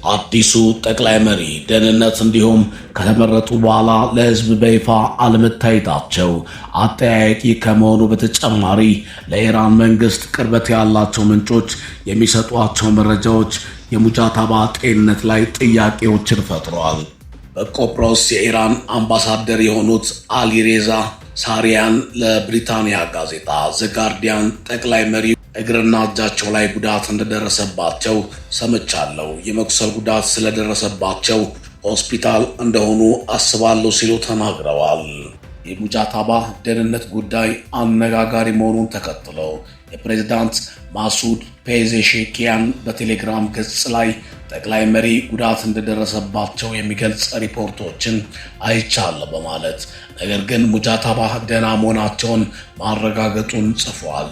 አዲሱ ጠቅላይ መሪ ደህንነት እንዲሁም ከተመረጡ በኋላ ለህዝብ በይፋ አለመታየታቸው አጠያያቂ ከመሆኑ በተጨማሪ ለኢራን መንግስት ቅርበት ያላቸው ምንጮች የሚሰጧቸው መረጃዎች የሙጃታባ ጤንነት ላይ ጥያቄዎችን ፈጥረዋል። በቆጵሮስ የኢራን አምባሳደር የሆኑት አሊሬዛ ሳሪያን ለብሪታንያ ጋዜጣ ዘ ጋርዲያን ጠቅላይ መሪ እግርና እጃቸው ላይ ጉዳት እንደደረሰባቸው ሰምቻለሁ፣ የመቁሰል ጉዳት ስለደረሰባቸው ሆስፒታል እንደሆኑ አስባለሁ ሲሉ ተናግረዋል። የሙጃታባ ደህንነት ጉዳይ አነጋጋሪ መሆኑን ተከትሎ የፕሬዝዳንት ማሱድ ፔዜሼኪያን በቴሌግራም ገጽ ላይ ጠቅላይ መሪ ጉዳት እንደደረሰባቸው የሚገልጽ ሪፖርቶችን አይቻለሁ በማለት ነገር ግን ሙጃታባ ደህና መሆናቸውን ማረጋገጡን ጽፏል።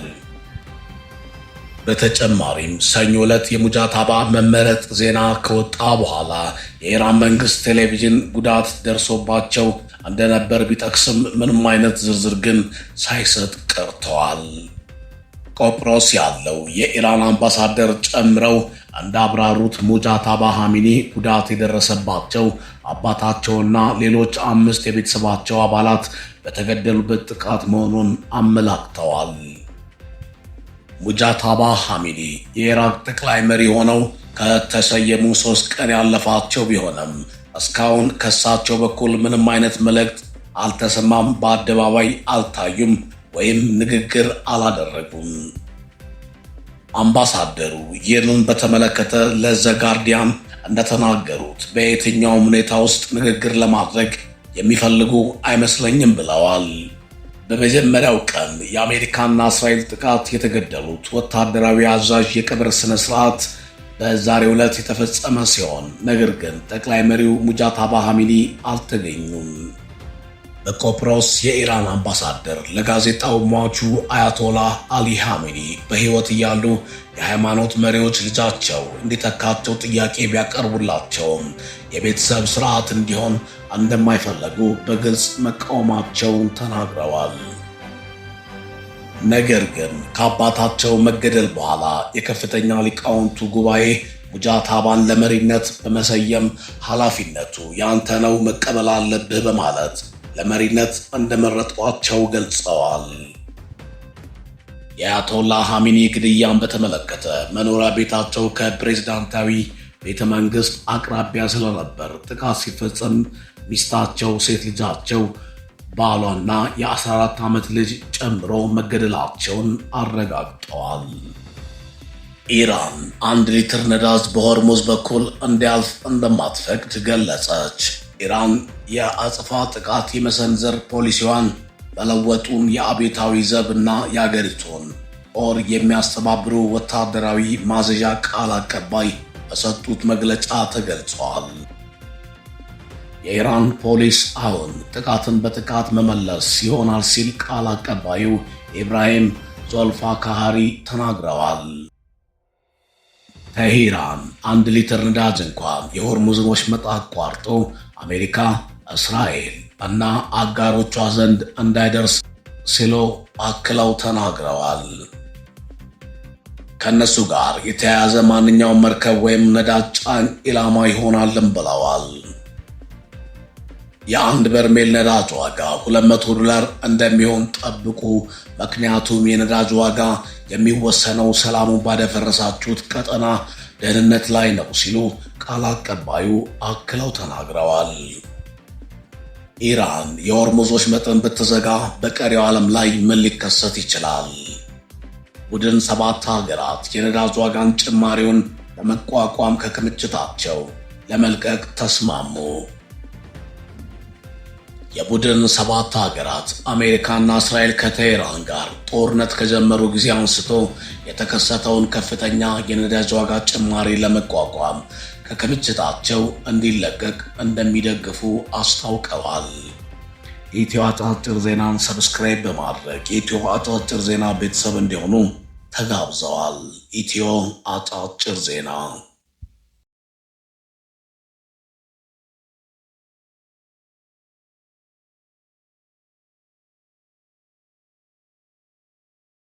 በተጨማሪም ሰኞ ዕለት የሙጃታባ መመረጥ ዜና ከወጣ በኋላ የኢራን መንግስት ቴሌቪዥን ጉዳት ደርሶባቸው እንደነበር ቢጠቅስም ምንም አይነት ዝርዝር ግን ሳይሰጥ ቀርተዋል። ቆጵሮስ ያለው የኢራን አምባሳደር ጨምረው እንዳብራሩት ሙጃታባ ኻሜኒ ጉዳት የደረሰባቸው አባታቸውና ሌሎች 5 የቤተሰባቸው አባላት በተገደሉበት ጥቃት መሆኑን አመላክተዋል። ሙጃታባ ኻሜኒ የኢራቅ ጠቅላይ መሪ ሆነው ከተሰየሙ 3 ቀን ያለፋቸው ቢሆንም እስካሁን ከሳቸው በኩል ምንም አይነት መልእክት አልተሰማም፣ በአደባባይ አልታዩም ወይም ንግግር አላደረጉም። አምባሳደሩ ይህንን በተመለከተ ለዘ ጋርዲያን እንደተናገሩት በየትኛውም ሁኔታ ውስጥ ንግግር ለማድረግ የሚፈልጉ አይመስለኝም ብለዋል። በመጀመሪያው ቀን የአሜሪካና እስራኤል ጥቃት የተገደሉት ወታደራዊ አዛዥ የቀብር ስነ ስርዓት በዛሬው ዕለት የተፈጸመ ሲሆን ነገር ግን ጠቅላይ መሪው ሙጃታባ ኻሜኒ አልተገኙም። በቆጵሮስ የኢራን አምባሳደር ለጋዜጣው ሟቹ አያቶላህ አሊ ኻሜኒ በሕይወት እያሉ የሃይማኖት መሪዎች ልጃቸው እንዲተካቸው ጥያቄ ቢያቀርቡላቸውም የቤተሰብ ስርዓት እንዲሆን እንደማይፈልጉ በግልጽ መቃወማቸውን ተናግረዋል። ነገር ግን ከአባታቸው መገደል በኋላ የከፍተኛ ሊቃውንቱ ጉባኤ ሙጃታባን ለመሪነት በመሰየም ኃላፊነቱ ያንተ ነው መቀበል አለብህ በማለት ለመሪነት እንደመረጧቸው ገልጸዋል። የአያቶላህ ኻሜኒ ግድያን በተመለከተ መኖሪያ ቤታቸው ከፕሬዝዳንታዊ ቤተ መንግስት አቅራቢያ ስለነበር ጥቃት ሲፈጸም ሚስታቸው፣ ሴት ልጃቸው፣ ባሏና የ14 ዓመት ልጅ ጨምሮ መገደላቸውን አረጋግጠዋል። ኢራን 1 ሊትር ነዳጅ በሆርሙዝ በኩል እንዲያልፍ እንደማትፈቅድ ገለጸች። ኢራን የአጸፋ ጥቃት የመሰንዘር ፖሊሲዋን በለወጡን የአብዮታዊ ዘብ እና የአገሪቱን ጦር የሚያስተባብሩ ወታደራዊ ማዘዣ ቃል አቀባይ በሰጡት መግለጫ ተገልጿል። የኢራን ፖሊስ አሁን ጥቃትን በጥቃት መመለስ ይሆናል ሲል ቃል አቀባዩ ኢብራሂም ዞልፋካሃሪ ተናግረዋል። ቴሄራን 1 ሊትር ነዳጅ እንኳን የሆርሙዝን ወሽመጥ አቋርጦ አሜሪካ፣ እስራኤል እና አጋሮቿ ዘንድ እንዳይደርስ ሲሉ አክለው ተናግረዋል። ከነሱ ጋር የተያያዘ ማንኛውም መርከብ ወይም ነዳጅ ጫኝ ኢላማ ይሆናልም ብለዋል። የ1 በርሜል ነዳጅ ዋጋ $200 እንደሚሆን ጠብቁ፣ ምክንያቱም የነዳጅ ዋጋ የሚወሰነው ሰላሙን ባደፈረሳችሁት ቀጠና ደህንነት ላይ ነው ሲሉ ቃል አቀባዩ አክለው ተናግረዋል። ኢራን የሆርሙዝ ወሽመጥን ብትዘጋ በቀሪው ዓለም ላይ ምን ሊከሰት ይችላል? ቡድን 7 ሀገራት የነዳጅ ዋጋን ጭማሪውን ለመቋቋም ከክምችታቸው ለመልቀቅ ተስማሙ። የቡድን 7 ሀገራት አሜሪካና እስራኤል ከቴሄራን ጋር ጦርነት ከጀመሩ ጊዜ አንስቶ የተከሰተውን ከፍተኛ የነዳጅ ዋጋ ጭማሪ ለመቋቋም ከክምችታቸው እንዲለቀቅ እንደሚደግፉ አስታውቀዋል። የኢትዮ አጫጭር ዜናን ሰብስክራይብ በማድረግ የኢትዮ አጫጭር ዜና ቤተሰብ እንዲሆኑ ተጋብዘዋል። ኢትዮ አጫጭር ዜና